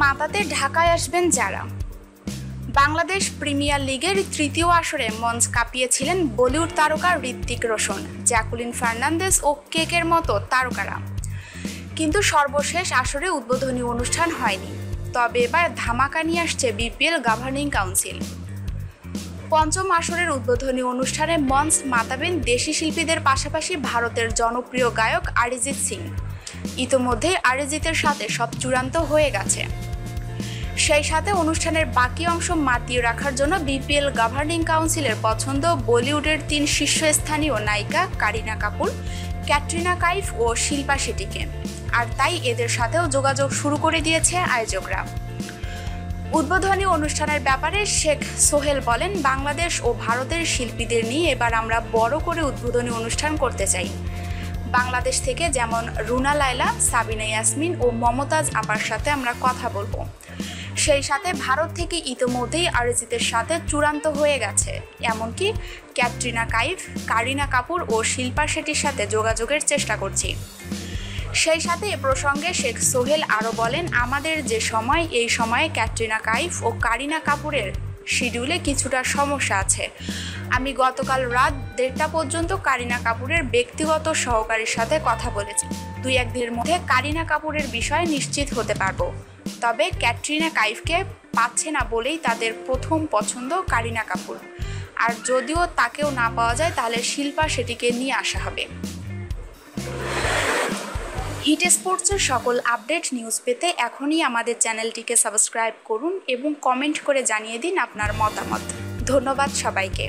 মাতাতে ঢাকায় আসবেন যারা। বাংলাদেশ প্রিমিয়ার লিগের তৃতীয় আসরে মঞ্চ কাঁপিয়েছিলেন বলিউড তারকা হৃতিক রোশন, জ্যাকুলিন ফার্নান্দেজ ও কেকের মতো তারকারা। কিন্তু সর্বশেষ আসরে উদ্বোধনী অনুষ্ঠান হয়নি। তবে এবার ধামাকা নিয়ে আসছে বিপিএল গভর্নিং কাউন্সিল। পঞ্চম আসরের উদ্বোধনী অনুষ্ঠানে মঞ্চ মাতাবেন দেশি শিল্পীদের পাশাপাশি ভারতের জনপ্রিয় গায়ক অরিজিৎ সিং। ইতোমধ্যে অরিজিতের সাথে সব চূড়ান্ত হয়ে গেছে। সেই সাথে অনুষ্ঠানের বাকি অংশ মাতিয়ে রাখার জন্য বিপিএল গভর্নিং কাউন্সিলের পছন্দ বলিউডের 3 শীর্ষস্থানীয় নায়িকা কারিনা কাপুর, ক্যাটরিনা কাইফ ও শিল্পা শেট্টিকে। আর তাই এদের সাথেও যোগাযোগ শুরু করে দিয়েছে আয়োজকরা। উদ্বোধনী অনুষ্ঠানের ব্যাপারে শেখ সোহেল বলেন, বাংলাদেশ ও ভারতের শিল্পীদের নিয়ে এবার আমরা বড় করে উদ্বোধনী অনুষ্ঠান করতে চাই। বাংলাদেশ থেকে যেমন রুনা লায়লা, সাবিনা ইয়াসমিন ও মমতাজ আপার সাথে আমরা কথা বলবো। সেই সাথে ভারত থেকে ইতোমধ্যেই অরিজিতের সাথে চূড়ান্ত হয়ে গেছে। এমনকি ক্যাটরিনা কাইফ, কারিনা কাপুর ও শিল্পা শেট্টির সাথে যোগাযোগের চেষ্টা করছি। সেই সাথে এ প্রসঙ্গে শেখ সোহেল আরও বলেন, আমাদের যে সময়, এই সময়ে ক্যাটরিনা কাইফ ও কারিনা কাপুরের শিডিউলে কিছুটা সমস্যা আছে। আমি গতকাল রাত 1:30 পর্যন্ত কারিনা কাপুরের ব্যক্তিগত সহকারীর সাথে কথা বলেছি। 2-1 দিনের মধ্যে কারিনা কাপুরের বিষয়ে নিশ্চিত হতে পারবো। তবে ক্যাটরিনা কাইফকে পাচ্ছে না বলেই তাদের প্রথম পছন্দ কারিনা কাপুর। আর যদিও তাকেও না পাওয়া যায় তাহলে শিল্পা শেট্টিকে নিয়ে আসা হবে। হিট স্পোর্টসের সকল আপডেট নিউজ পেতে এখনই আমাদের চ্যানেলটিকে সাবস্ক্রাইব করুন এবং কমেন্ট করে জানিয়ে দিন আপনার মতামত। ধন্যবাদ সবাইকে।